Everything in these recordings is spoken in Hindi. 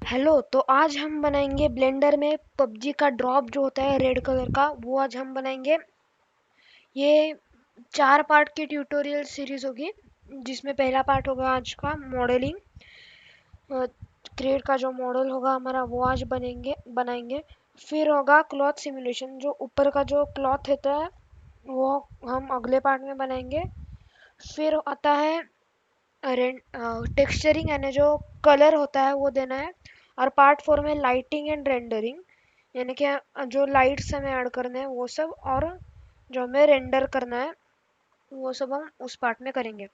हेलो। तो आज हम बनाएंगे ब्लेंडर में पबजी का ड्रॉप जो होता है रेड कलर का, वो आज हम बनाएंगे। ये 4 पार्ट की ट्यूटोरियल सीरीज होगी, जिसमें पहला पार्ट होगा आज का मॉडलिंग। क्रिएट का जो मॉडल होगा हमारा वो आज बनाएंगे। फिर होगा क्लॉथ सिमुलेशन, जो ऊपर का जो क्लॉथ होता है वो हम अगले पार्ट में बनाएंगे। फिर आता है टेक्सचरिंग, यानी जो कलर होता है वो देना है। और पार्ट 4 में लाइटिंग एंड रेंडरिंग, यानी कि जो लाइट्स हमें ऐड करने हैं वो सब, और जो हमें रेंडर करना है वो सब हम उस पार्ट में करेंगे।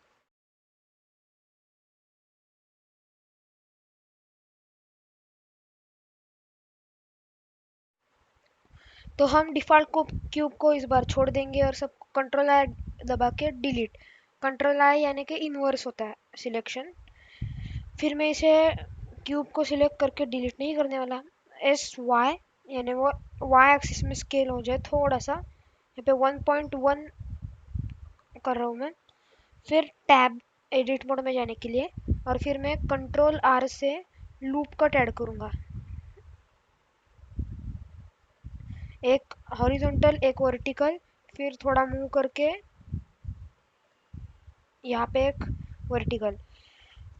तो हम डिफ़ॉल्ट को क्यूब को इस बार छोड़ देंगे और सब कंट्रोल आई दबा के डिलीट। कंट्रोल आई यानी कि इन्वर्स होता है सिलेक्शन। फिर मैं इसे क्यूब को सिलेक्ट करके डिलीट नहीं करने वाला। एस वाई, यानी वो वाई एक्सिस में स्केल हो जाए थोड़ा सा, यहाँ पे 1.1 कर रहा हूँ मैं। फिर टैब एडिट मोड में जाने के लिए, और फिर मैं कंट्रोल आर से लूप कट ऐड करूँगा। एक हॉरिजॉन्टल एक वर्टिकल, फिर थोड़ा मूव करके यहाँ पे एक वर्टिकल।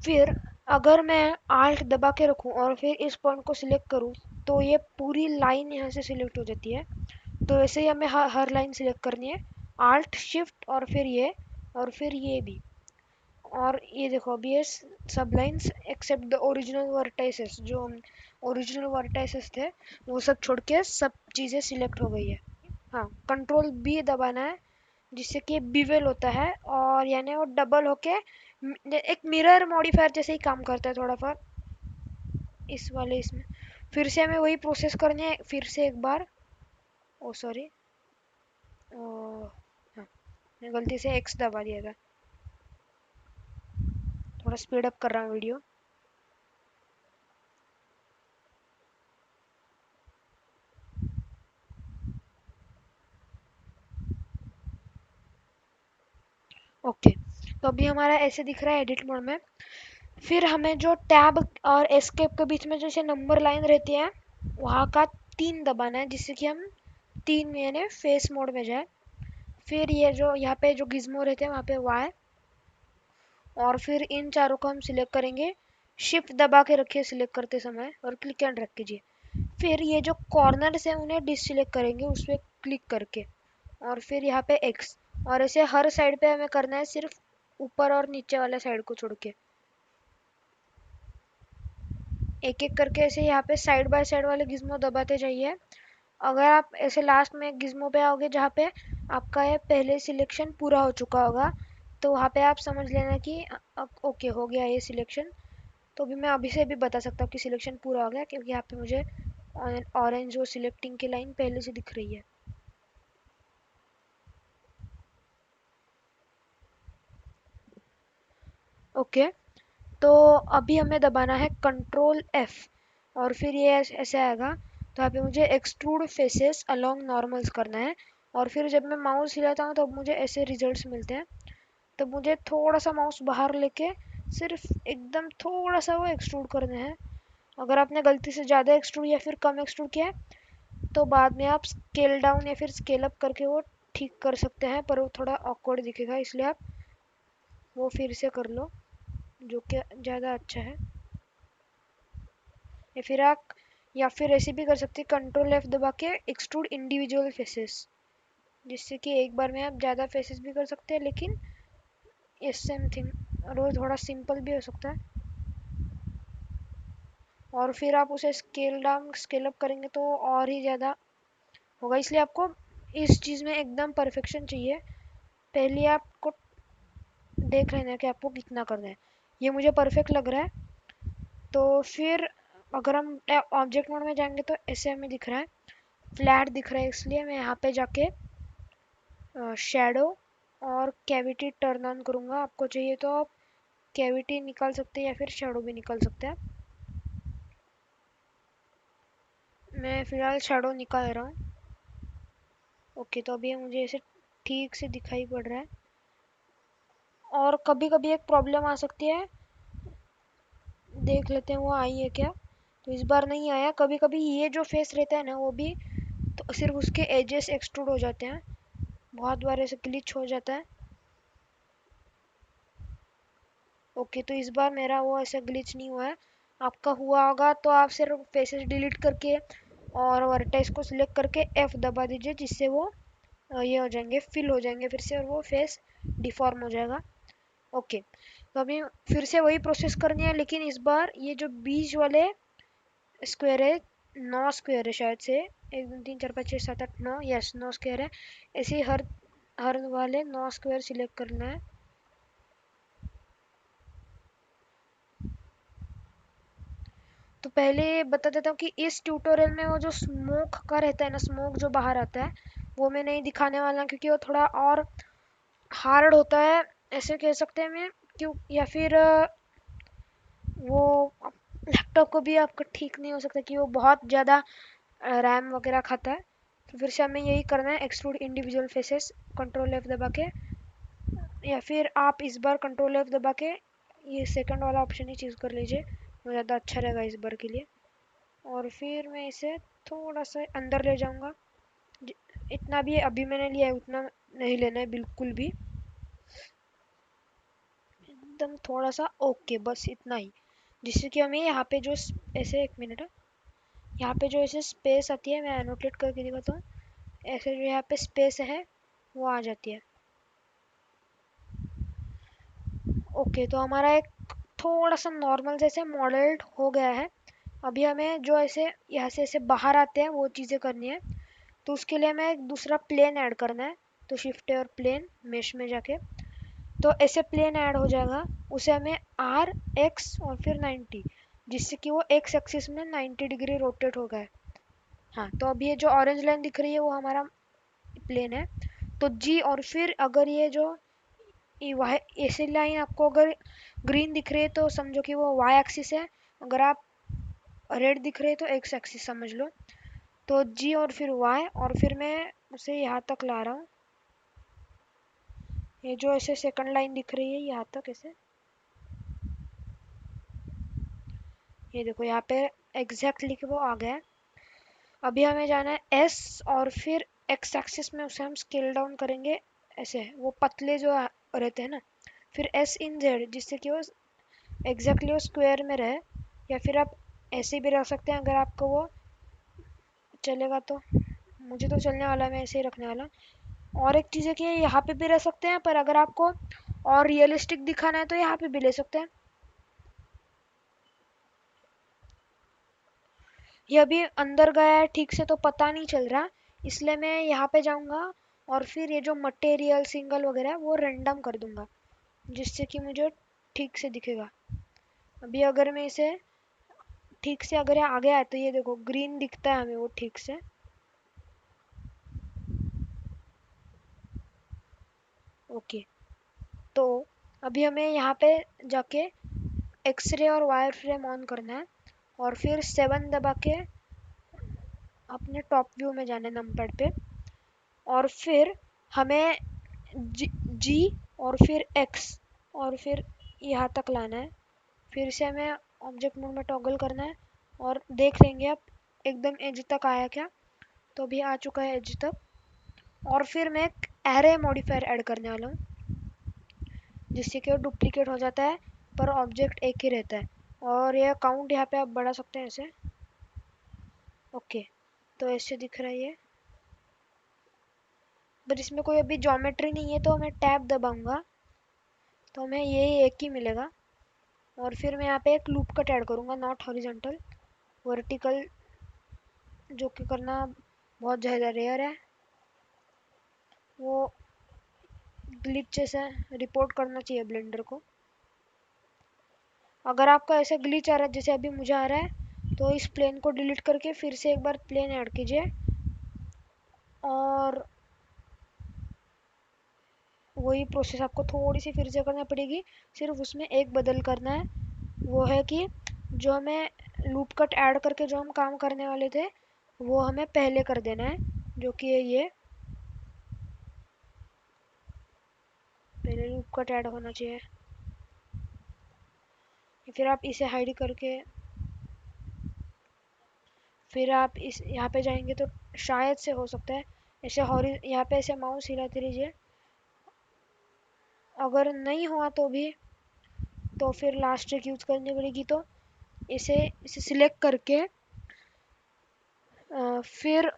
फिर अगर मैं आल्ट दबा के रखूँ और फिर इस पॉइंट को सिलेक्ट करूँ, तो ये पूरी लाइन यहाँ से सिलेक्ट हो जाती है। तो ऐसे ही हमें हर लाइन सिलेक्ट करनी है, आल्ट शिफ्ट और फिर ये, और फिर ये भी। और ये देखो अभी ये सब lines except the original vertices, जो ओरिजिनल वर्टाइसेस थे वो सब छोड़ के सब चीज़ें सिलेक्ट हो गई है। हाँ, कंट्रोल बी दबाना है, जिससे कि बिवेल होता है, और यानी वो डबल होके एक मिरर मॉडिफायर जैसे ही काम करता है थोड़ा सा इस वाले इसमें। फिर से हमें वही प्रोसेस करनी है, फिर से एक बार। ओ सॉरी, हाँ, मैं गलती से एक्स दबा दिया था। थोड़ा स्पीड अप कर रहा हूँ वीडियो। ओके, तो अभी हमारा ऐसे दिख रहा है एडिट मोड में। फिर हमें जो टैब और एस्केप के बीच में जैसे नंबर लाइन रहती है, वहाँ का 3 दबाना है, जिससे कि हम 3 में यानी फेस मोड में जाए। फिर ये जो यहाँ पे जो गिज्मो रहते हैं वहाँ पे वाई, और फिर इन चारों को हम सिलेक्ट करेंगे। शिफ्ट दबा के रखिए सिलेक्ट करते समय और क्लिक एंड रख कीजिए। फिर ये जो कॉर्नर्स है उन्हें डिससिलेक्ट करेंगे उस पर क्लिक करके, और फिर यहाँ पे एक्स। और ऐसे हर साइड पे हमें करना है, सिर्फ ऊपर और नीचे वाले साइड को छोड़ के। एक एक करके ऐसे यहाँ पे साइड बाय साइड वाले गिज्मो दबाते जाइए। अगर आप ऐसे लास्ट में गिज्मो पे आओगे जहाँ पे आपका ये पहले सिलेक्शन पूरा हो चुका होगा, तो वहाँ पे आप समझ लेना कि अब ओके हो गया ये सिलेक्शन। तो भी मैं अभी से भी बता सकता हूँ कि सिलेक्शन पूरा हो गया, क्योंकि यहाँ पे मुझे ऑरेंज वो सिलेक्टिंग की लाइन पहले से दिख रही है। ओके, तो अभी हमें दबाना है कंट्रोल एफ, और फिर ये ऐसे आएगा। तो यहाँ पे मुझे एक्सट्रूड फेसेस अलोंग नॉर्मल्स करना है, और फिर जब मैं माउस हिलाता हूँ तब मुझे ऐसे रिजल्ट्स मिलते हैं। तो मुझे थोड़ा सा माउस बाहर लेके सिर्फ एकदम थोड़ा सा वो एक्सट्रूड करना है। अगर आपने गलती से ज़्यादा एक्सट्रूड या फिर कम एक्सट्रूड किया है, तो बाद में आप स्केल डाउन या फिर स्केल अप करके वो ठीक कर सकते हैं, पर वो थोड़ा ऑकवर्ड दिखेगा, इसलिए आप वो फिर से कर लो, जो कि ज़्यादा अच्छा है। या फिर ऐसे भी कर सकते हैं, कंट्रोल एफ दबा के एक्सट्रूड इंडिविजुअल फेसेस, जिससे कि एक बार में आप ज़्यादा फेसेस भी कर सकते हैं, लेकिन ये सेम थिंग, और वो थोड़ा सिंपल भी हो सकता है। और फिर आप उसे स्केल डाउन स्केल अप करेंगे तो और ही ज़्यादा होगा, इसलिए आपको इस चीज़ में एकदम परफेक्शन चाहिए। पहले आपको देख लेना है कि आपको कितना करना है। ये मुझे परफेक्ट लग रहा है। तो फिर अगर हम ऑब्जेक्ट मोड में जाएंगे तो ऐसे हमें दिख रहा है, फ्लैट दिख रहा है, इसलिए मैं यहाँ पे जाके शैडो और कैविटी टर्न ऑन करूँगा। आपको चाहिए तो आप कैविटी निकाल सकते हैं या फिर शैडो भी निकाल सकते हैं। मैं फ़िलहाल शैडो निकाल रहा हूँ। ओके, तो अभी मुझे ऐसे ठीक से दिखाई पड़ रहा है। और कभी कभी एक प्रॉब्लम आ सकती है, देख लेते हैं वो आई है क्या। तो इस बार नहीं आया। कभी कभी ये जो फेस रहता है ना वो भी तो सिर्फ उसके एजेस एक्सट्रूड हो जाते हैं, बहुत बार ऐसे ग्लिच हो जाता है। ओके, तो इस बार मेरा वो ऐसे ग्लिच नहीं हुआ है। आपका हुआ होगा तो आप सिर्फ फेसेस डिलीट करके और वर्टेक्स को सिलेक्ट करके F दबा दीजिए, जिससे वो ये हो जाएंगे, फिल हो जाएंगे फिर से, और वो फेस डिफॉर्म हो जाएगा। ओके, तो अभी फिर से वही प्रोसेस करनी है, लेकिन इस बार ये जो बीच वाले स्क्वायर है, 9 स्क्वायर है शायद से, 1 2 3 4 5 6 7 8 9, यस 9 स्क्वायर है। ऐसे ही हर हर वाले 9 स्क्वायर सिलेक्ट करना है। तो पहले बता देता हूँ कि इस ट्यूटोरियल में वो जो स्मोक का रहता है ना, स्मोक जो बाहर आता है, वो मैं नहीं दिखाने वाला, क्योंकि वो थोड़ा और हार्ड होता है, ऐसे कह सकते हैं मैं। क्यों, या फिर वो लैपटॉप को भी आपका ठीक नहीं हो सकता कि वो बहुत ज़्यादा रैम वगैरह खाता है। तो फिर से हमें यही करना है, extrude individual faces, control F दबा के, या फिर आप इस बार कंट्रोल F दबा के ये सेकंड वाला ऑप्शन ही चूज़ कर लीजिए, वो ज़्यादा अच्छा रहेगा इस बार के लिए। और फिर मैं इसे थोड़ा सा अंदर ले जाऊंगा। इतना भी अभी मैंने लिया है उतना नहीं लेना है बिल्कुल भी, एकदम थोड़ा सा, ओके बस इतना ही। जिससे कि हमें यहाँ पे जो ऐसे, 1 मिनट है, यहाँ पे जो ऐसे स्पेस आती है, मैं एनोटेट करके दिखाता हूँ, ऐसे जो यहाँ पे स्पेस है वो आ जाती है। ओके, तो हमारा एक थोड़ा सा नॉर्मल जैसे मॉडल्ड हो गया है। अभी हमें जो ऐसे यहाँ से ऐसे बाहर आते हैं वो चीज़ें करनी है। तो उसके लिए हमें एक दूसरा प्लेन ऐड करना है। तो शिफ्ट और प्लेन मेश में जाके, तो ऐसे प्लेन ऐड हो जाएगा। उसे हमें आर एक्स और फिर 90, जिससे कि वो एक्स एक्सिस में 90 डिग्री रोटेट हो गए। हाँ, तो अब ये जो ऑरेंज लाइन दिख रही है वो हमारा प्लेन है। तो जी, और फिर अगर ये जो वाई ऐसी लाइन आपको अगर ग्रीन दिख रही है तो समझो कि वो वाई एक्सिस है, अगर आप रेड दिख रहे हैं तो एक्स एक्सिस समझ लो। तो जी और फिर वाई, और फिर मैं उसे यहाँ तक ला रहा हूँ। ये जो ऐसे सेकंड लाइन दिख रही है यहाँ तक ऐसे, ये देखो यहाँ पे एग्जैक्टली कि वो आ गया है। अभी हमें जाना है एस, और फिर एक्स एक्सिस में उसे हम स्केल डाउन करेंगे ऐसे, वो पतले जो रहते हैं ना। फिर एस इन जेड, जिससे कि वो एग्जैक्टली वो स्क्वायर में रहे। या फिर आप ऐसे भी रख सकते हैं अगर आपको वो चलेगा तो। मुझे तो चलने वाला है, मैं ऐसे ही रखने वाला। और एक चीज़ है कि यहाँ पे भी रह सकते हैं, पर अगर आपको और रियलिस्टिक दिखाना है तो यहाँ पे भी ले सकते हैं। ये अभी अंदर गया है ठीक से तो पता नहीं चल रहा, इसलिए मैं यहाँ पे जाऊँगा और फिर ये जो मटेरियल सिंगल वगैरह है वो रेंडम कर दूंगा, जिससे कि मुझे ठीक से दिखेगा। अभी अगर मैं इसे ठीक से अगर ये आ गया है तो ये देखो ग्रीन दिखता है हमें वो ठीक से। ओके, तो अभी हमें यहाँ पे जाके एक्सरे और वायर फ्रेम ऑन करना है, और फिर 7 दबा के अपने टॉप व्यू में जाना है नंबर पे। और फिर हमें जी और फिर एक्स और फिर यहाँ तक लाना है। फिर से हमें ऑब्जेक्ट मोड में टॉगल करना है और देख लेंगे अब एकदम एज तक आया क्या। तो अभी आ चुका है एज तक। और फिर मैं एक एरे मॉडिफायर ऐड करने वाला हूँ, जिससे कि वो डुप्लीकेट हो जाता है पर ऑब्जेक्ट एक ही रहता है। और ये काउंट यहाँ पे आप बढ़ा सकते हैं ऐसे। ओके, तो ऐसे दिख रहा है ये, पर इसमें कोई अभी ज्योमेट्री नहीं है, तो मैं टैब दबाऊंगा तो हमें यही एक ही मिलेगा। और फिर मैं यहाँ पे एक लूप कट ऐड करूँगा, नॉट हॉरिजॉन्टल, वर्टिकल, जो कि करना बहुत ज़्यादा रेयर है। वो ग्लिच जैसा रिपोर्ट करना चाहिए ब्लेंडर को। अगर आपका ऐसे ग्लिच आ रहा है जैसे अभी मुझे आ रहा है, तो इस प्लेन को डिलीट करके फिर से एक बार प्लेन ऐड कीजिए, और वही प्रोसेस आपको थोड़ी सी फिर से करना पड़ेगी। सिर्फ उसमें एक बदल करना है, वो है कि जो हमें लूप कट ऐड करके जो हम काम करने वाले थे वो हमें पहले कर देना है, जो कि है ये। पहले लूप कट ऐड होना चाहिए, या फिर आप इसे हाइड करके फिर आप इस यहाँ पे जाएंगे तो शायद से हो सकता है ऐसे हॉरि यहाँ पे ऐसे माउस हिलाते रहिए, अगर नहीं हुआ तो भी तो फिर लास्ट ट्रिक यूज करनी पड़ेगी। तो इसे इसे सिलेक्ट करके फिर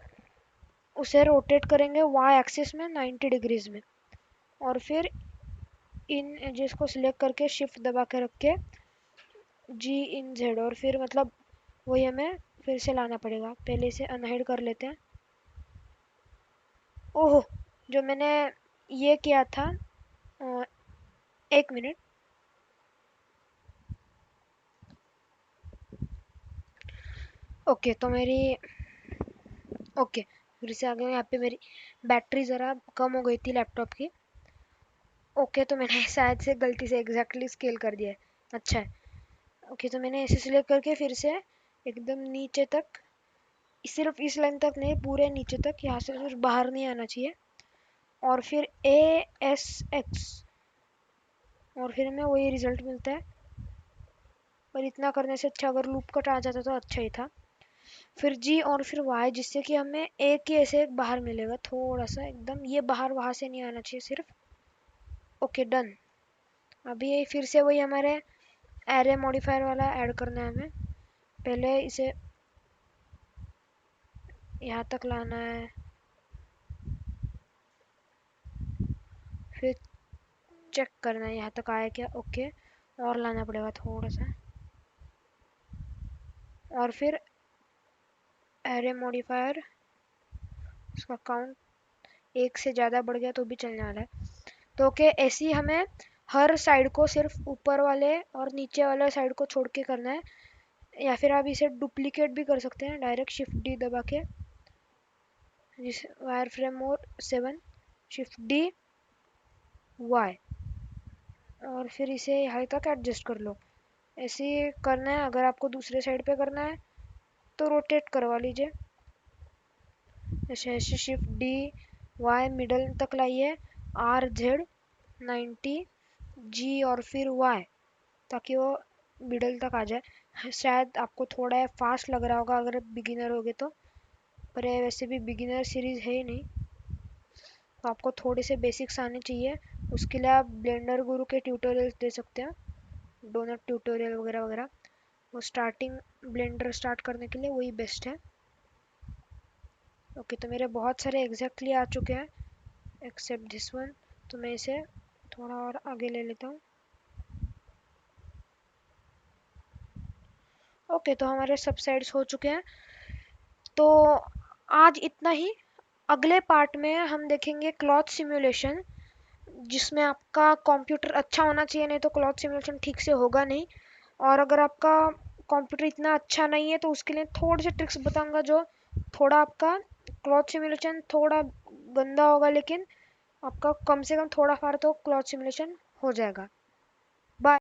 उसे रोटेट करेंगे वाई एक्सिस में 90 डिग्रीज में, और फिर इन एजेस को सिलेक्ट करके शिफ्ट दबा के रख के जी इन जेड, और फिर मतलब वही हमें फिर से लाना पड़ेगा। पहले इसे अनहाइड कर लेते हैं। ओहो, जो मैंने ये किया था, एक मिनट। ओके तो मेरी ओके फिर से आ गए। यहाँ पे मेरी बैटरी ज़रा कम हो गई थी लैपटॉप की। ओके तो मैंने शायद से गलती से एग्जैक्टली स्केल कर दिया है। अच्छा है। ओके तो मैंने ऐसे सिलेक्ट करके फिर से एकदम नीचे तक, सिर्फ इस लाइन तक नहीं, पूरे नीचे तक, यहाँ से सिर्फ बाहर नहीं आना चाहिए, और फिर ASX, और फिर हमें वही रिजल्ट मिलता है। पर इतना करने से अच्छा अगर लूप कट आ जाता तो अच्छा ही था। फिर जी और फिर वाई, जिससे कि हमें एक ही ऐसे एक बाहर मिलेगा थोड़ा सा, एकदम ये बाहर वहां से नहीं आना चाहिए सिर्फ। Okay done. अभी ये फिर से वही हमारे एरे मॉडिफायर वाला ऐड करना है हमें। पहले इसे यहाँ तक लाना है, फिर चेक करना है यहाँ तक आया क्या। ओके, और लाना पड़ेगा थोड़ा सा, और फिर एरे मॉडिफायर, उसका काउंट एक से ज़्यादा बढ़ गया तो भी चलने वाला है। तो ओके, ऐसे ही हमें हर साइड को सिर्फ ऊपर वाले और नीचे वाले साइड को छोड़ के करना है। या फिर आप इसे डुप्लीकेट भी कर सकते हैं डायरेक्ट शिफ्ट डी दबा के, जिस wire frame mode 7 shift D Y, और फिर इसे यहाँ तक एडजस्ट कर लो। ऐसे ही करना है। अगर आपको दूसरे साइड पे करना है तो रोटेट करवा लीजिए। ऐसे ऐसे शिफ्ट डी वाई मिडल तक लाइए, RZ 90 जी और फिर वाई, ताकि वो मिडल तक आ जाए। शायद आपको थोड़ा फास्ट लग रहा होगा अगर बिगिनर होगे तो, पर ये वैसे भी बिगिनर सीरीज है ही नहीं, तो आपको थोड़े से बेसिक्स आने चाहिए। उसके लिए आप ब्लेंडर गुरु के ट्यूटोरियल्स दे सकते हैं, डोनट ट्यूटोरियल वगैरह वगैरह। वो स्टार्टिंग ब्लेंडर स्टार्ट करने के लिए वही बेस्ट है। ओके तो मेरे बहुत सारे एग्जैक्टली आ चुके हैं एक्सेप्ट दिस वन, तो मैं इसे थोड़ा और आगे ले लेता हूँ। ओके तो हमारे सब साइड्स हो चुके हैं। तो आज इतना ही। अगले पार्ट में हम देखेंगे क्लॉथ सिमुलेशन, जिसमें आपका कंप्यूटर अच्छा होना चाहिए, नहीं तो क्लॉथ सिमुलेशन ठीक से होगा नहीं। और अगर आपका कंप्यूटर इतना अच्छा नहीं है तो उसके लिए थोड़े से ट्रिक्स बताऊंगा, जो थोड़ा आपका क्लॉथ सिमुलेशन थोड़ा गंदा होगा, लेकिन आपका कम से कम थोड़ा फार तो क्लॉथ सिमुलेशन हो जाएगा।